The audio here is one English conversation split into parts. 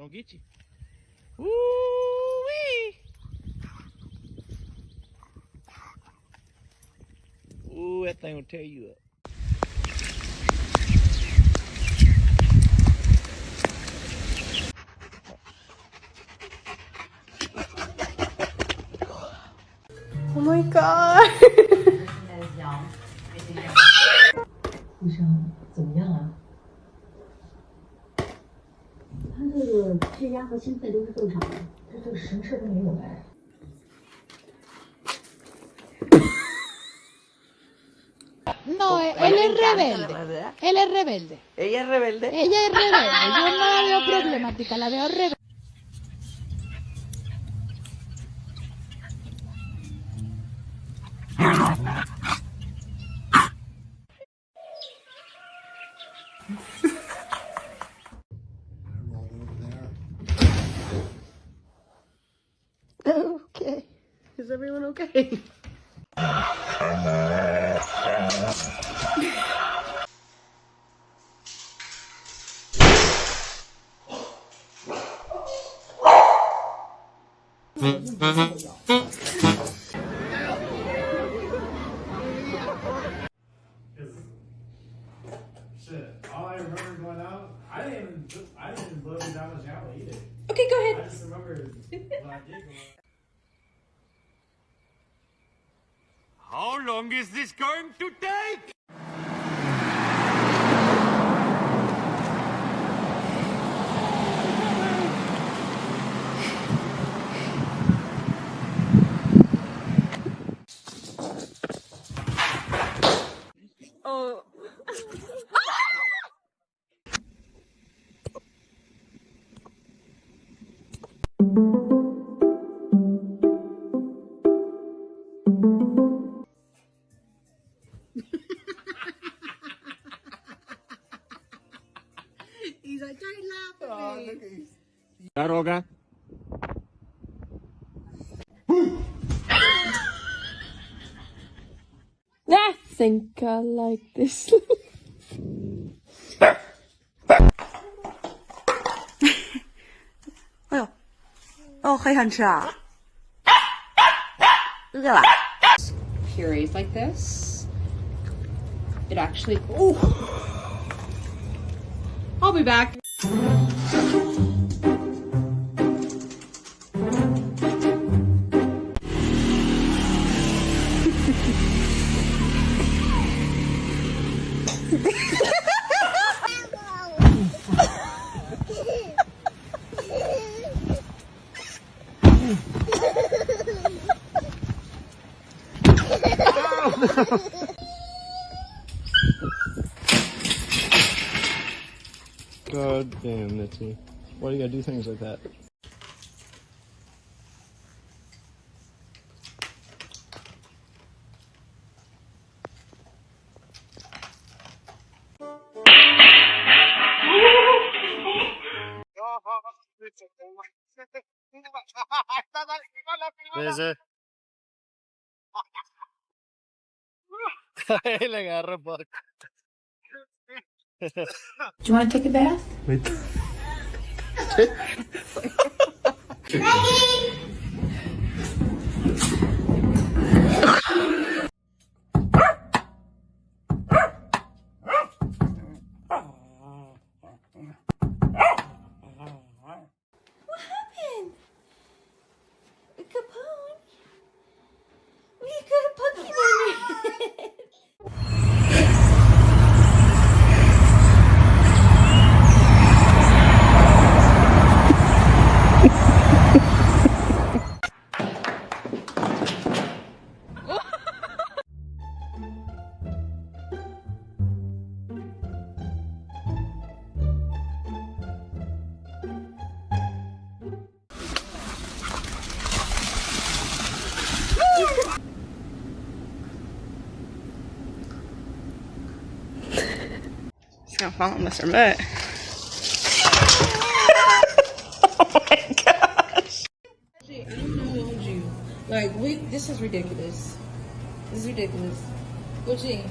Gonna get you. Woo-wee. Ooh, that thing will tear you up. Oh my god 医生怎么样啊？他这个血压和心肺都是正常的，他这个什么事都没有哎。No, él es rebelde. Él es rebelde. ¿Ella es rebelde? Ella es rebelde. Yo no la veo problemática, la veo rebelde. Okay. Is everyone okay? Shit, all I remember going out, I didn't even blow me down the shower either. Okay, go ahead. I just remember when I did go out. How long is this going to take? Oh. He's like, don't laugh at me. Daroga. I think I like this. Purees like this. It actually. I'll be back. God damn, Mitzi. Why do you gotta do things like that? Bese. Le agarro por. Do you want to take a bath? Wait. What happened? Capone? We could put him in it. It's gonna fall on Mr. Mutt. Oh my gosh. I don't know how to hold you. Like, this is ridiculous. This is ridiculous. Gucci.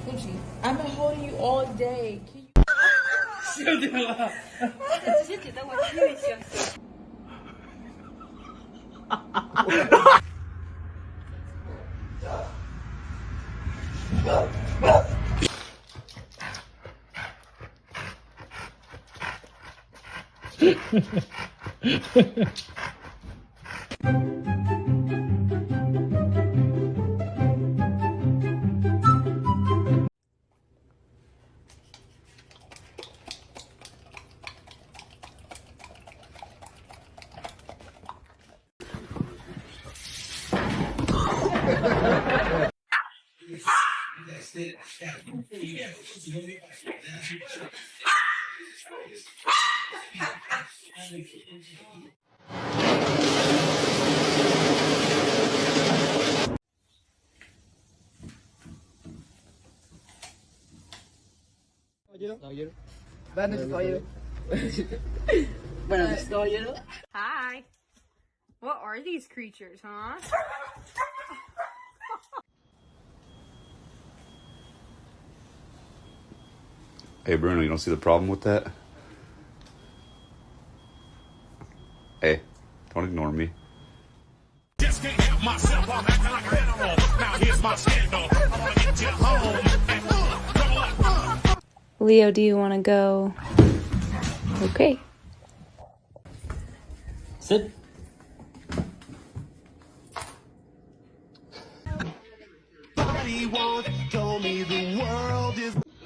Gucci. I've been holding you all day. Can you... Hi. What are these creatures, huh? Hey Bruno, you don't see the problem with that? Hey, don't ignore me. Just can't help myself, I'm acting like an animal. Now here's my scandal. I wanna get you home and double up. Leo, do you want to go? Okay. Sit.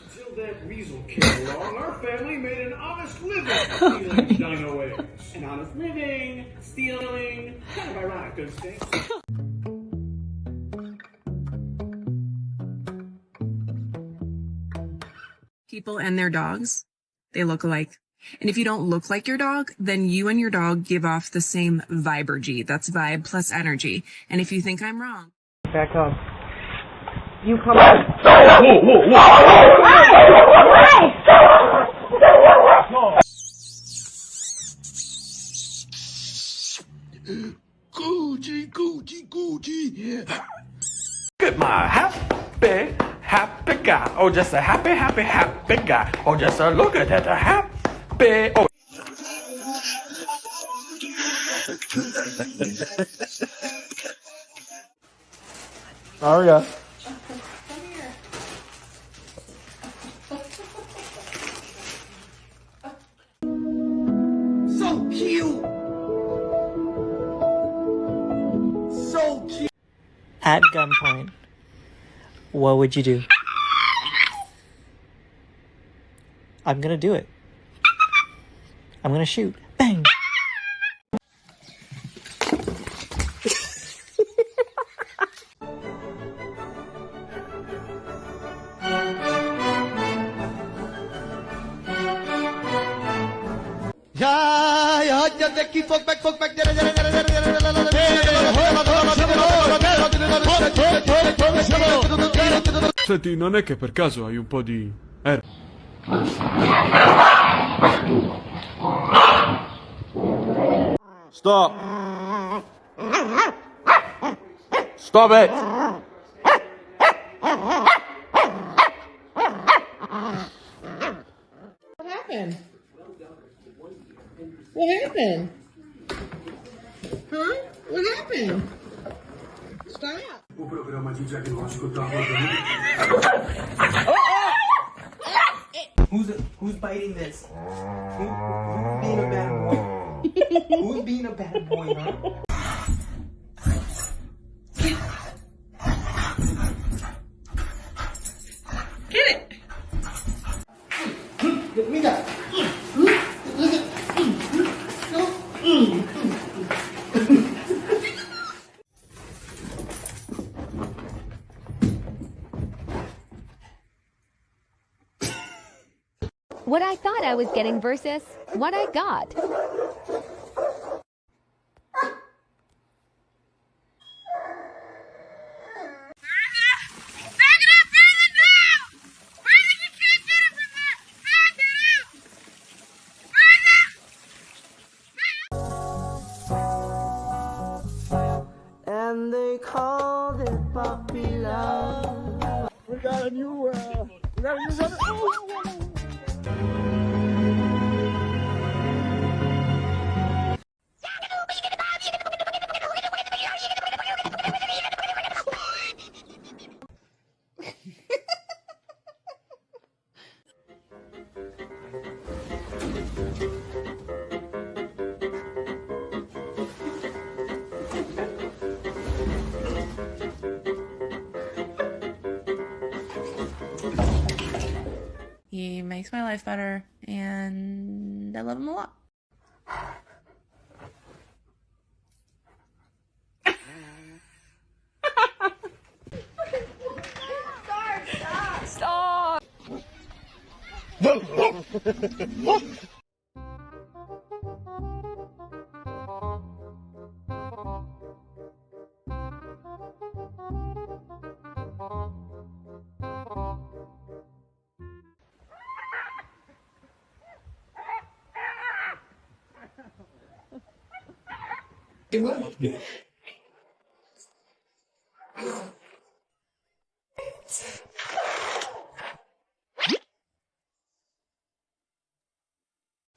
Until that weasel came along, our family made an honest living stealing dino eggs. An honest living, stealing, kind of ironic, don't you think? People and their dogs, they look alike. And if you don't look like your dog, then you and your dog give off the same vibergy. That's vibe plus energy. And if you think I'm wrong... Back up. You come on. Gucci, Gucci, Gucci. Look at my happy guy. Oh, just a happy guy. Oh, just a look at that happy. Oh. Aria. So cute. So cute. At gunpoint, what would you do? I'm gonna do it. I'm gonna shoot. Bang! Senti, non è che per caso hai un po' di... Stop. Stop it. What happened? What happened? Huh? What happened? Stop. Who's biting this? Who's being a bad boy? Who's being a bad boy, huh? Get it. Mira. What I thought I was getting versus what I got. And they called it puppy love. We got a new life better, and I love him a lot. Stop!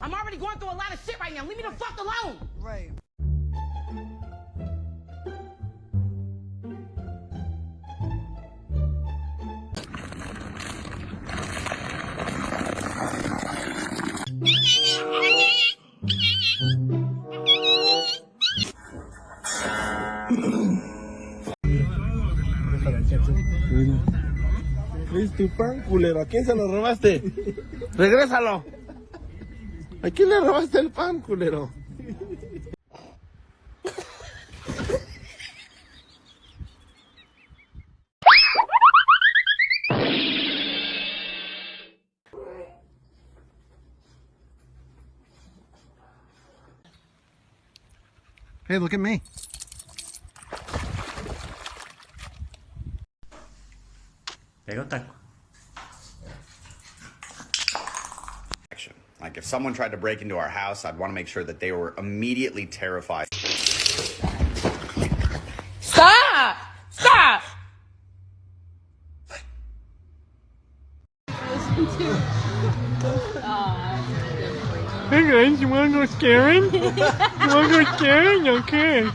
I'm already going through a lot of shit right now. Leave me the fuck alone. Right. Es tu pan, culero. ¿A quién se lo robaste? Regrésalo. ¿A quién le robaste el pan, culero? Hey, look at me. Pega o taco. Like if someone tried to break into our house, I'd want to make sure that they were immediately terrified. Stop! Stop! Hey guys, you wanna go scaring? You wanna go scaring? Okay.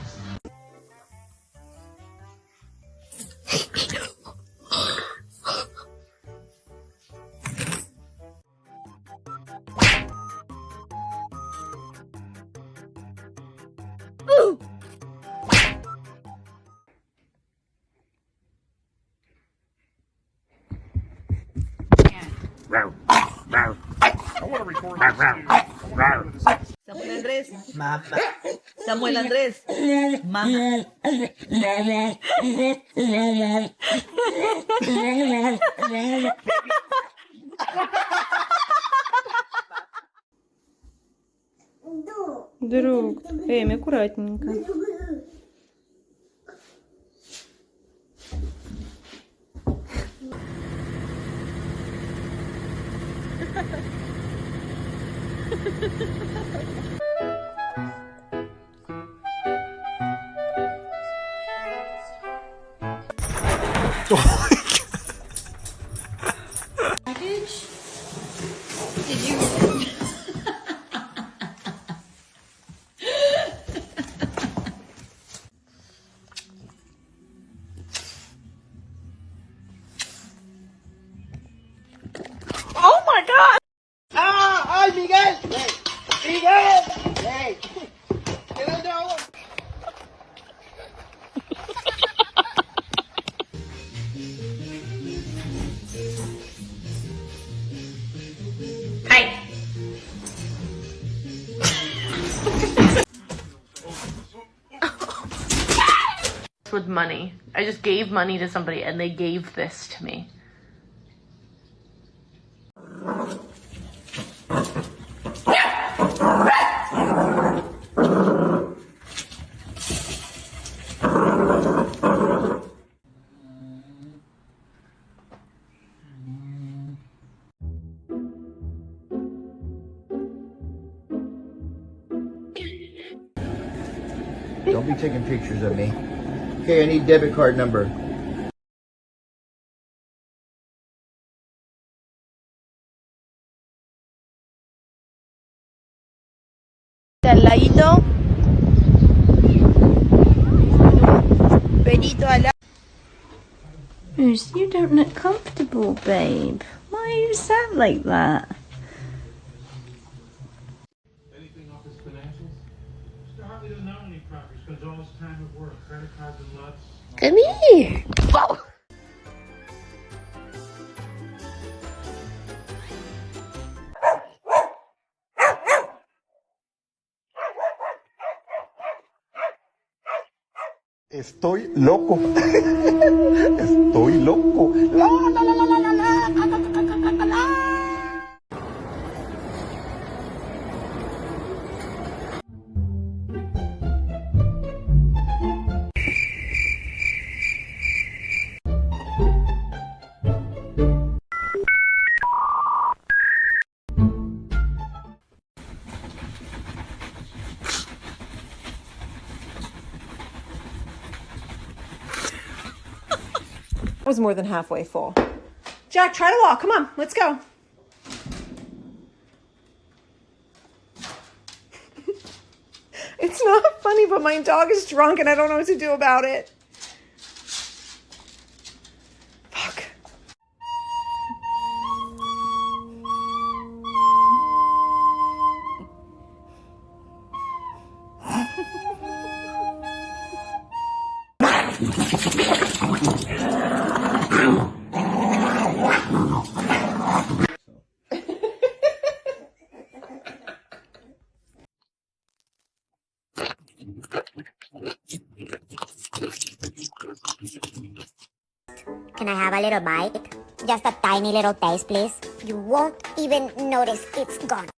Samuel Andrés. Mamá. Samuel Andrés. Mamá. Друг, Эми, аккуратненько. Package? Did you? Oh my God! ¡Ah! ¡Ay, Miguel! ¡Miguel! ¡Hey! ¿Qué le hago? With money. I just gave money to somebody and they gave this to me. Don't be taking pictures of me. Okay, I need debit card number. Al ladito. Pedito al lado. You don't look comfortable, babe. Why are you sad like that? Anything off his financials? Mr. Hartley doesn't own any property. Spends all his time at work, credit cards and lots. Come here. Whoa. Estoy loco. Estoy loco. La, la, la, la, la, la, la, la, la, la, la, la. Was more than halfway full. Jack, try to walk. Come on, let's go. It's not funny, but my dog is drunk and I don't know what to do about it. Fuck. Can I have a little bite? Just a tiny little taste, please. You won't even notice it's gone.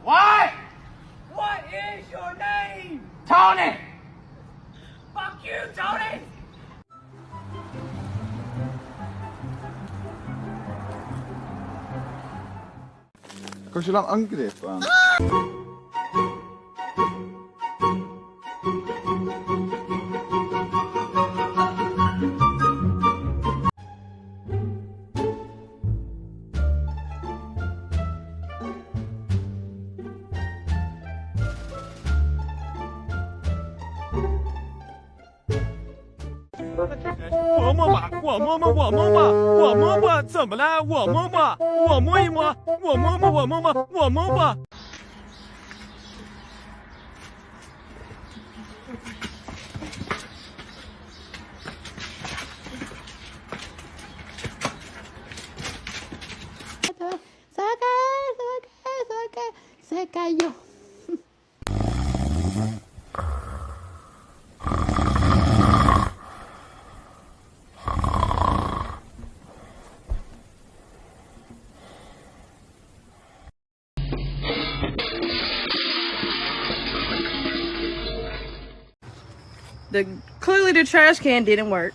What? What is your name? Tony! Fuck you, Tony! Kanskje la han angripe han.我摸吧，我摸摸，我摸吧，我摸摸，怎么了？我摸摸，我摸一摸，我摸摸，我摸摸，我摸摸。Se cayó. Clearly the trash can didn't work.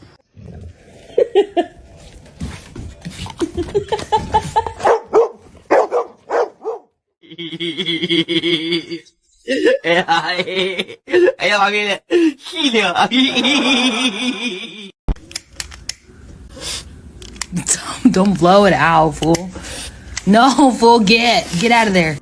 Don't blow it out, fool. No, fool, get out of there.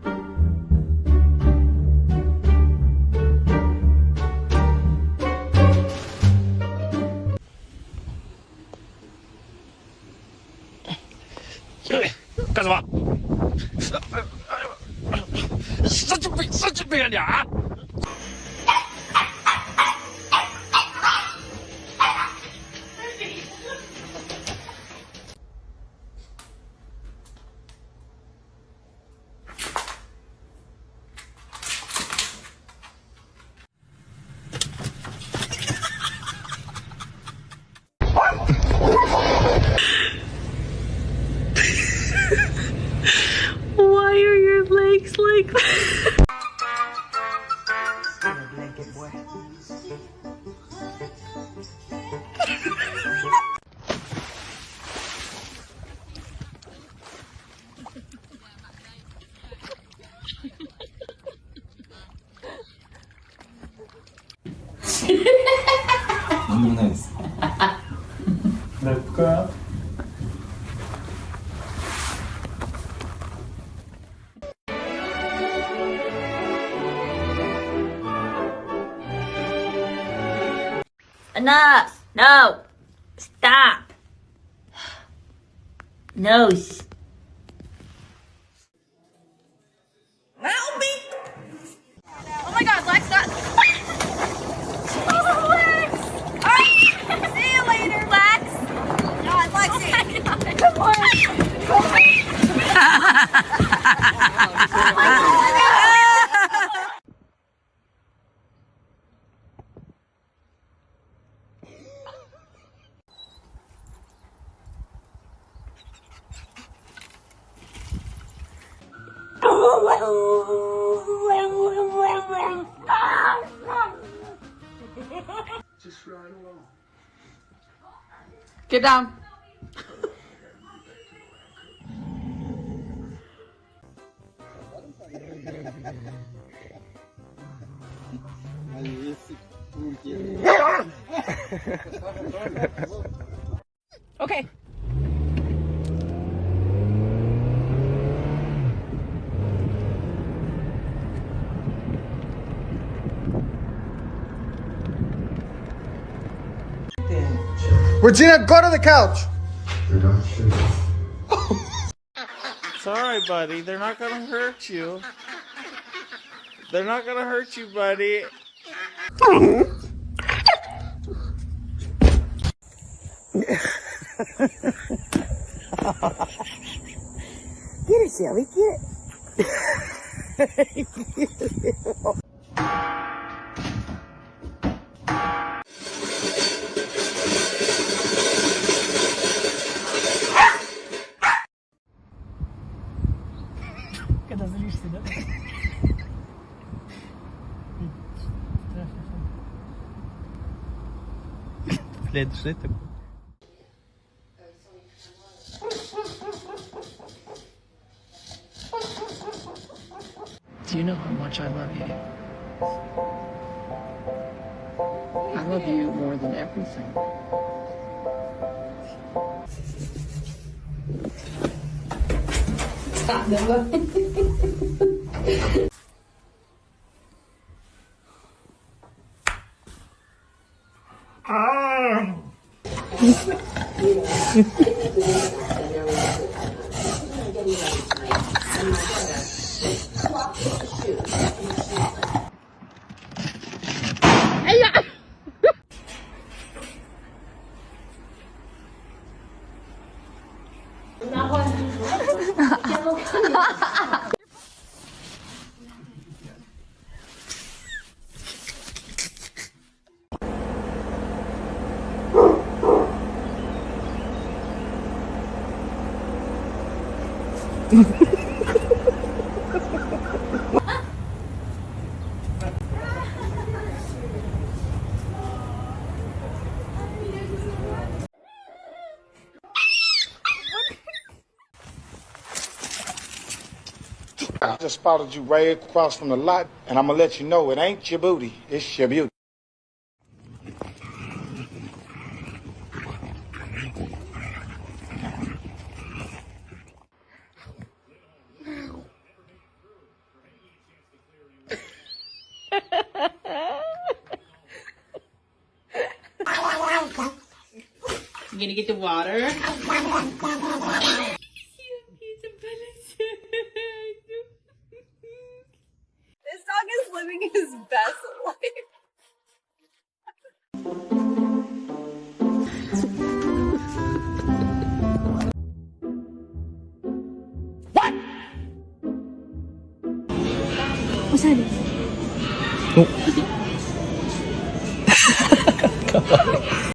Why are your legs like that? Blanket boy. Nice. D'accord. Enough! No! Stop! Nose. Help me! Oh my god, Lex got... Oh, Lex! Alright, see you later, Lex! God, Lexi! Oh my god. Come on! Come on! Just right along. Get down. Okay. Regina, go to the couch. It's alright, buddy. They're not gonna hurt you. They're not gonna hurt you, buddy. Get it, Shelly. Get it. Do you know how much I love you? I love you more than everything. Stop, Noah. I just spotted you right across from the lot, and I'm gonna let you know it ain't your booty, it's your beauty. You gonna get the water? This dog is living his best life. What's that? Oh.